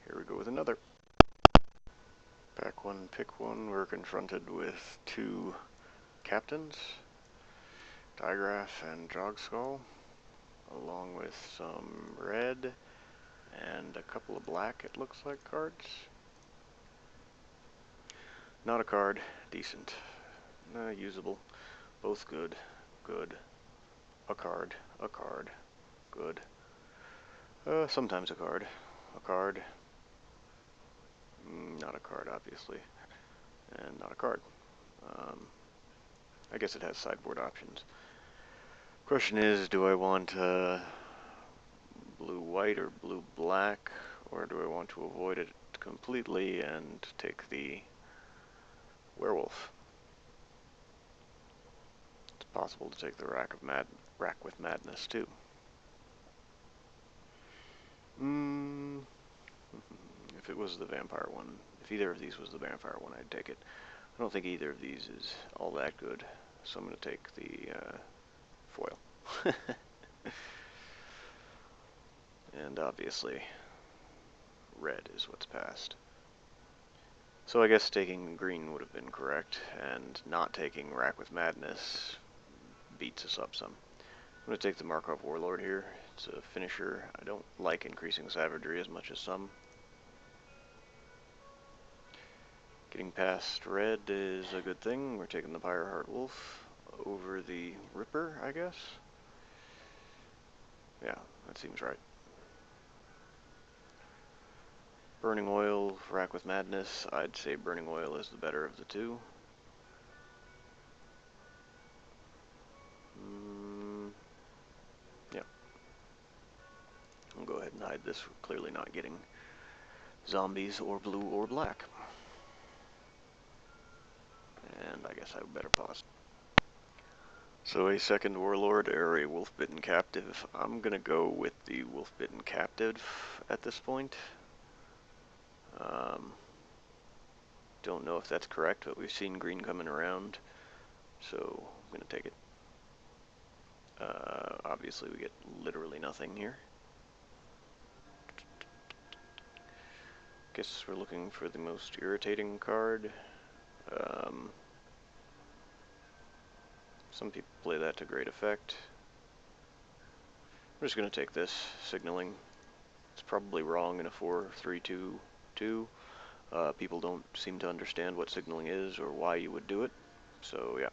here we go with another. Pack one, pick one. We're confronted with two captains, Digraph and Jogskull, along with some red and a couple of black, it looks like, cards. Not a card, decent. Usable. Both good. Good. A card. Good. Sometimes a card. A card. Not a card, obviously. And not a card. I guess it has sideboard options. Question is, do I want blue-white or blue-black, or do I want to avoid it completely and take the werewolf? It's possible to take the rack with madness too. If it was the vampire one, if either of these was the vampire one, I'd take it. I don't think either of these is all that good, so I'm going to take the foil. And obviously, red is what's passed. So I guess taking green would have been correct, and not taking Rack with Madness beats us up some. I'm going to take the Markov Warlord here. It's a finisher. I don't like increasing savagery as much as some. Getting past red is a good thing. We're taking the Pyreheart Wolf over the Ripper, I guess. Yeah, that seems right. Burning Oil, Rack with Madness. I'd say Burning Oil is the better of the two. Yeah. I'll go ahead and hide this. We're clearly not getting zombies or blue or black. And I guess I better pause. So a second Warlord or a Wolf-Bitten Captive. I'm gonna go with the Wolf-Bitten Captive at this point. Don't know if that's correct, but we've seen green coming around, so I'm gonna take it. Obviously we get literally nothing here. Guess we're looking for the most irritating card. Some people play that to great effect. I'm just going to take this, signaling. It's probably wrong in a 4-3-2-2. People don't seem to understand what signaling is or why you would do it, so yeah.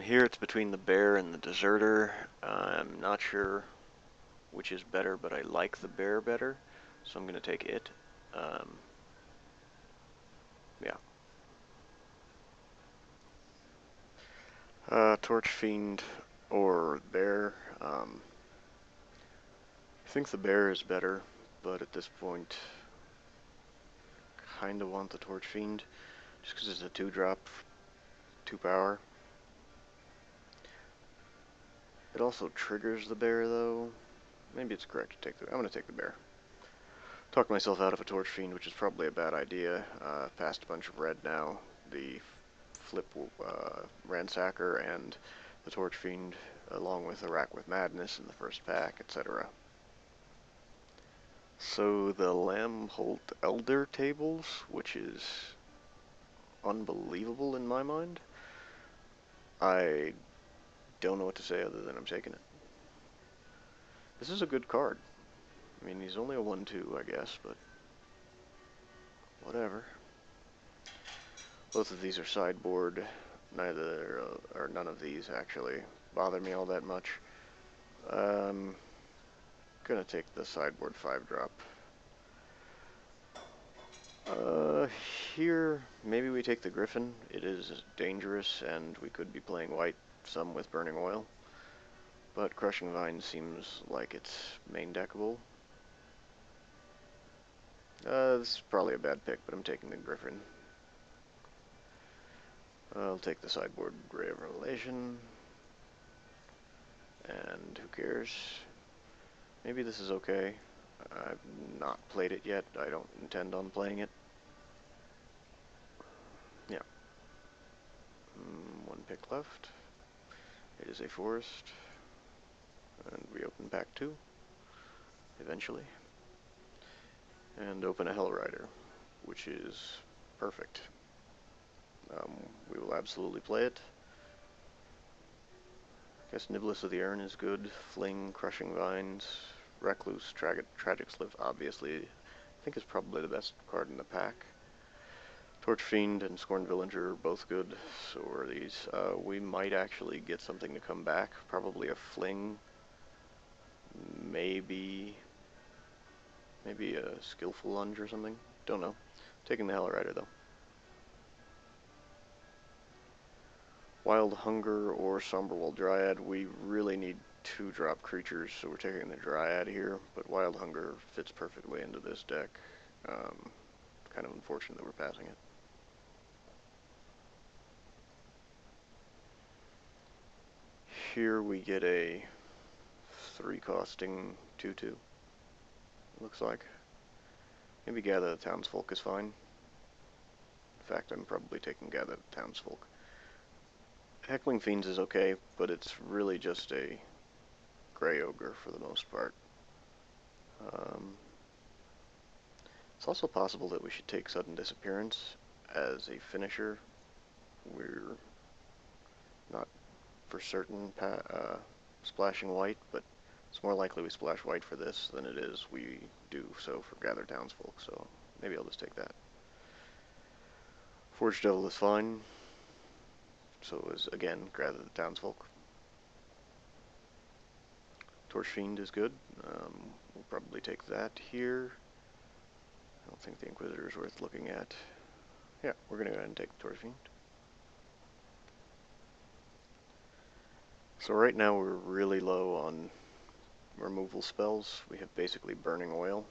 Here it's between the bear and the deserter. I'm not sure which is better, but I like the bear better, so I'm going to take it. Yeah. Torch Fiend or bear. I think the bear is better, but at this point, kind of want the Torch Fiend, just because it's a 2-drop, 2 power. It also triggers the bear, though. Maybe it's correct to take the. I'm going to take the bear. Talk myself out of a Torch Fiend, which is probably a bad idea. Passed a bunch of red now. The flip Ransacker and the Torch Fiend, along with a Rack with Madness in the first pack, etc. So the Lambholt Elder tables, which is unbelievable in my mind. I don't know what to say other than I'm taking it. This is a good card. I mean, he's only a 1-2, I guess, but whatever. Both of these are sideboard. Neither, or none of these actually bother me all that much. Gonna take the sideboard 5-drop. Here, maybe we take the Griffin. It is dangerous, and we could be playing white some with Burning Oil. But Crushing Vine seems like it's main deckable. This is probably a bad pick, but I'm taking the Griffin. I'll take the sideboard Ray of Revelation. And who cares? Maybe this is okay. I've not played it yet. I don't intend on playing it. Yeah. 1 pick left. It is a forest. And we open pack 2. Eventually. and open a Hell Rider, which is perfect. We will absolutely play it. Guess Niblis of the Urn is good. Fling, Crushing Vines, Recluse, Tragic Slip, obviously, I think is probably the best card in the pack. Torch Fiend and Scorned Villager are both good, so are these. We might actually get something to come back. Probably a Fling. Maybe a Skillful Lunge or something. Don't know. Taking the Hell Rider though. Wild Hunger or Somberwall Dryad. We really need 2-drop creatures, so we're taking the Dryad here, but Wild Hunger fits perfectly into this deck. Kind of unfortunate that we're passing it. Here we get a 3-costing 2/2. Looks like. Maybe Gather the Townsfolk is fine. In fact, I'm probably taking Gather the Townsfolk. Heckling Fiends is okay, but it's really just a Grey Ogre for the most part. It's also possible that we should take Sudden Disappearance as a finisher. We're not for certain splashing white, but it's more likely we splash white for this than it is we do so for Gather Townsfolk, so maybe I'll just take that. Forge Devil is fine. So is, again, Gather the Townsfolk. Torch Fiend is good. We'll probably take that here. I don't think the Inquisitor is worth looking at. Yeah, we're going to go ahead and take the Torch Fiend. So right now we're really low on removal spells. We have basically Burning Oil.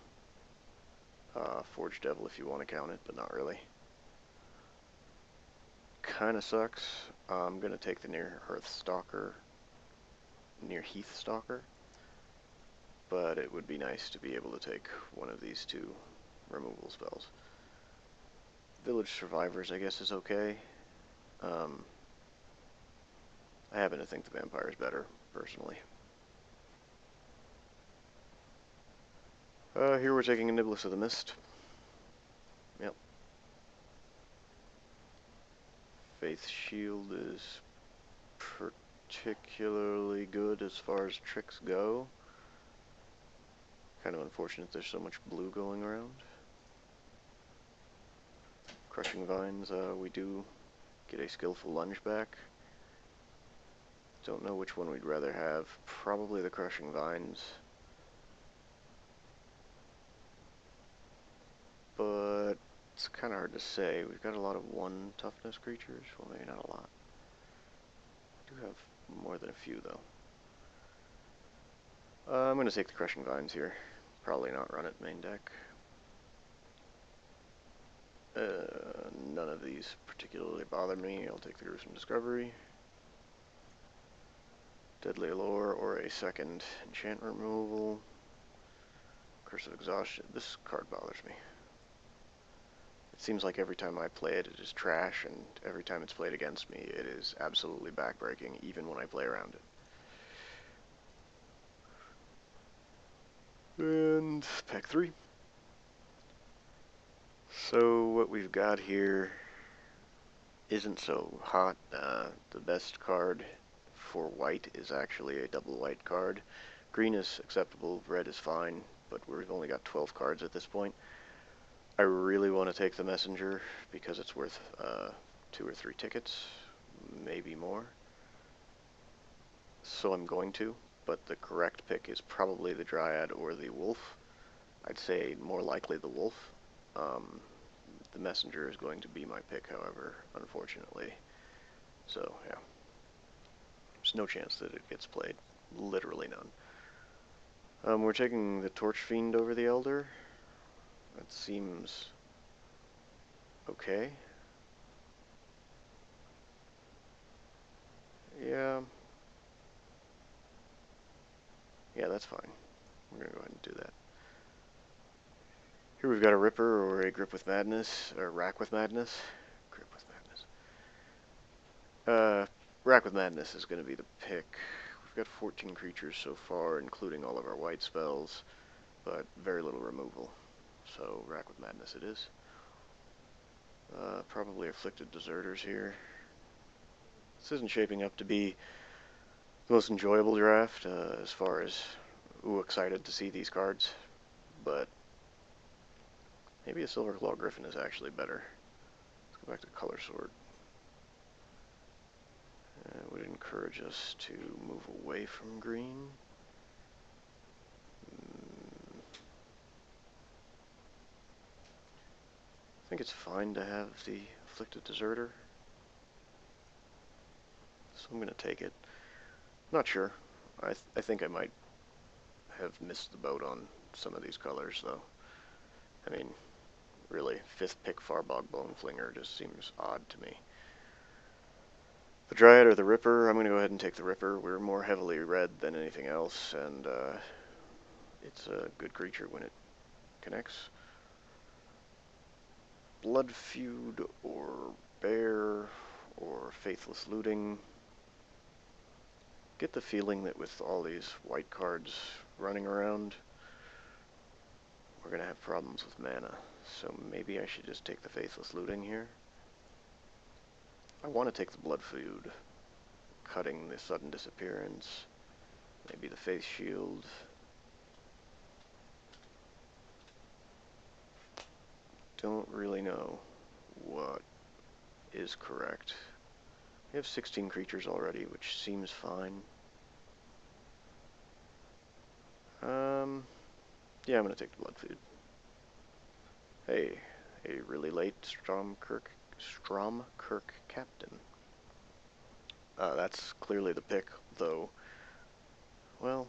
Forge Devil if you want to count it, but not really. Kinda sucks. I'm going to take the Near Heath Stalker, but it would be nice to be able to take one of these 2 removal spells. Village Survivors, I guess, is okay. I happen to think the Vampire is better, personally. Here we're taking a Niblis of the Mist. Yep. Faith Shield is particularly good as far as tricks go. Kind of unfortunate there's so much blue going around. Crushing Vines, we do get a Skillful Lunge back. Don't know which one we'd rather have. Probably the Crushing Vines. But it's kind of hard to say. We've got a lot of 1 toughness creatures. Well, maybe not a lot. We do have more than a few, though. I'm going to take the Crushing Vines here. Probably not run it main deck. None of these particularly bother me. I'll take the Gruesome Discovery. Deadly Allure or a 2nd enchantment removal. Curse of Exhaustion. This card bothers me. It seems like every time I play it, it is trash, and every time it's played against me, it is absolutely backbreaking, even when I play around it. And pack 3. So what we've got here isn't so hot. The best card for white is actually a double white card. Green is acceptable, red is fine, but we've only got 12 cards at this point. I really want to take the Messenger because it's worth 2 or 3 tickets, maybe more. So I'm going to, but the correct pick is probably the Dryad or the Wolf. I'd say more likely the Wolf. The Messenger is going to be my pick, however, unfortunately. So, yeah. There's no chance that it gets played. Literally none. We're taking the Torch Fiend over the Elder. That seems okay. Yeah. Yeah, that's fine. We're going to go ahead and do that. Here we've got a Ripper or a Grip with Madness, or Rack with Madness. Grip with Madness. Rack with Madness is going to be the pick. We've got 14 creatures so far, including all of our white spells, but very little removal. so Rack with Madness it is. Probably Afflicted Deserters here. This isn't shaping up to be the most enjoyable draft, as far as, ooh, excited to see these cards, but maybe a Silver Claw Griffin is actually better. Let's go back to Color Sort. It would encourage us to move away from green. I think it's fine to have the Afflicted Deserter, so I'm going to take it. Not sure. I think I might have missed the boat on some of these colors, though. I mean, really, 5th pick Farbog Boneflinger just seems odd to me. The Dryad or the Ripper, I'm going to go ahead and take the Ripper. We're more heavily red than anything else, and it's a good creature when it connects. Blood Feud or Bear or Faithless Looting. Get the feeling that with all these white cards running around, we're going to have problems with mana. So maybe I should just take the Faithless Looting here. I want to take the Blood Feud, cutting the sudden disappearance. Maybe the Faith Shield. Don't really know what is correct. We have 16 creatures already, which seems fine. Yeah, I'm going to take the Blood Feud. Hey, a really late Stromkirk Captain. That's clearly the pick, though. Well,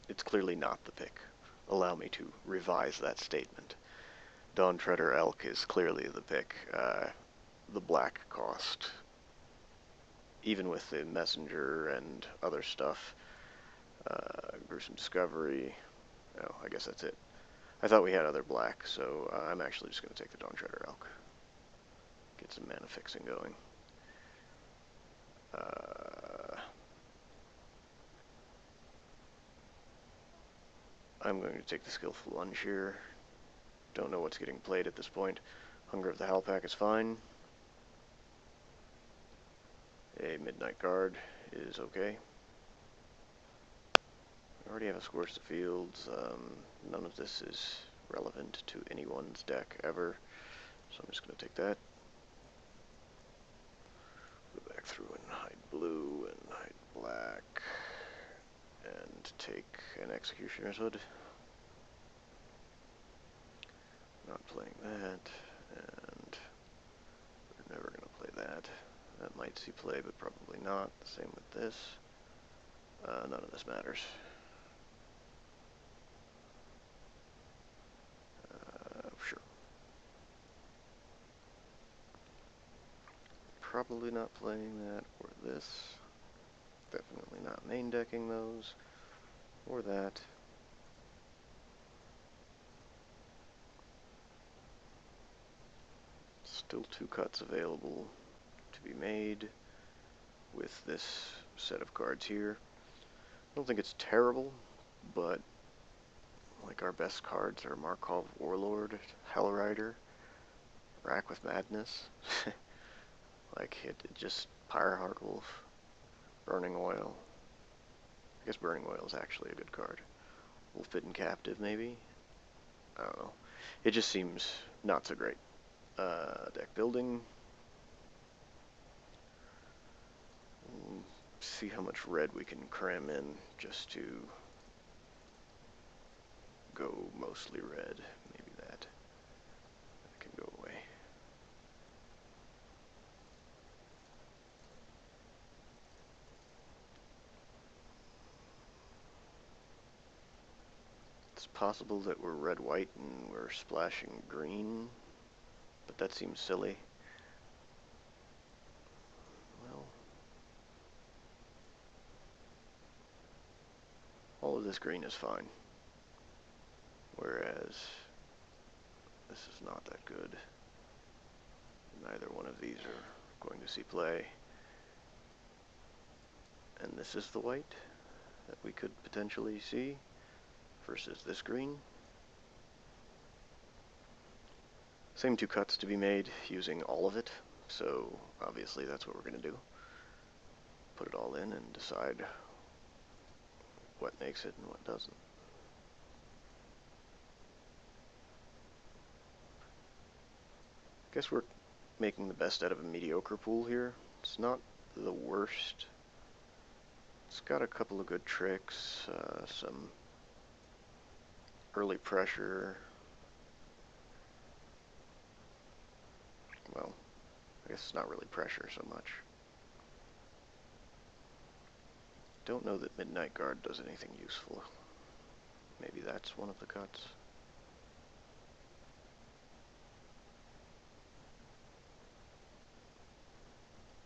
it's clearly not the pick. Allow me to revise that statement. Dawn Treader Elk is clearly the pick. The black cost, even with the Messenger and other stuff, Gruesome Discovery. Oh, I guess that's it. I thought we had other black, so I'm actually just going to take the Dawn Treader Elk. Get some mana fixing going. I'm going to take the Skillful Lunge here. Don't know what's getting played at this point. Hunger of the Howlpack is fine. A Midnight Guard is okay. I already have a Scorch the Fields. None of this is relevant to anyone's deck ever, so I'm just going to take that. Go back through and hide blue and hide black, and take an Executioner's Hood. Not playing that, and we're never going to play that. That might see play, but probably not. The same with this. None of this matters. Sure. Probably not playing that or this. Definitely not main decking those or that. Still 2 cuts available to be made with this set of cards here. I don't think it's terrible, but like our best cards are Markov Warlord, Hellrider, Rack with Madness. Like it just Pyreheart Wolf, Burning Oil. I guess Burning Oil is actually a good card. Wolf-Bitten Captive maybe? I don't know. It just seems not so great. Deck building. See how much red we can cram in just to go mostly red. Maybe that can go away. It's possible that we're red-white and we're splashing green, but that seems silly. Well, all of this green is fine, whereas this is not that good. Neither one of these are going to see play. And this is the white that we could potentially see. versus this green. Same two cuts to be made using all of it, so obviously that's what we're going to do. Put it all in and decide what makes it and what doesn't. Guess we're making the best out of a mediocre pool here. It's not the worst. It's got a couple of good tricks, some early pressure. Well, I guess it's not really pressure so much. Don't know that Midnight Guard does anything useful. Maybe that's one of the cuts.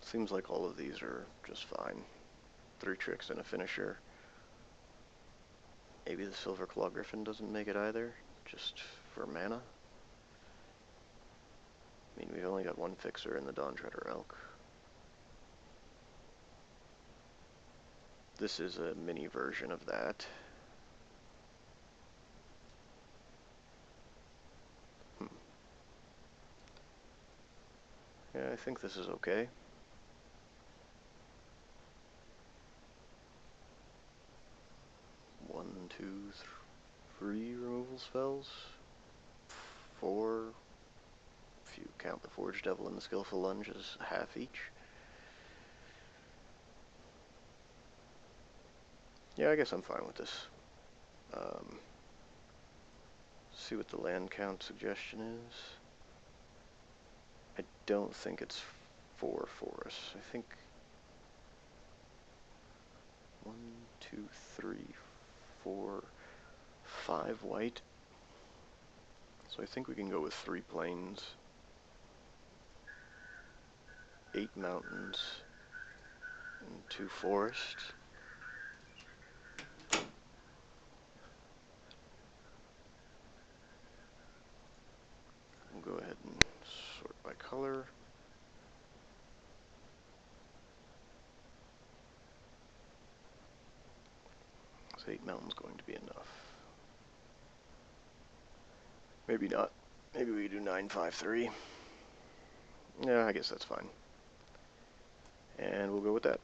Seems like all of these are just fine. 3 tricks and a finisher. Maybe the Silver Claw Griffin doesn't make it either, just for mana. I mean, we've only got one fixer in the Dawn Treader Elk. This is a mini version of that. Yeah, I think this is okay. One, two, three removal spells. 4, if you count the Forge Devil and the Skillful Lunge as half each. Yeah, I guess I'm fine with this. See what the land count suggestion is. I don't think it's 4 for us. I think 1, 2, 3, 4, 5 white. So I think we can go with 3 plains, 8 mountains, and 2 forests. We'll go ahead and sort by color. So 8 mountains going to be enough. Maybe not. Maybe we do 9, 5, 3. Yeah, I guess that's fine. And we'll go with that.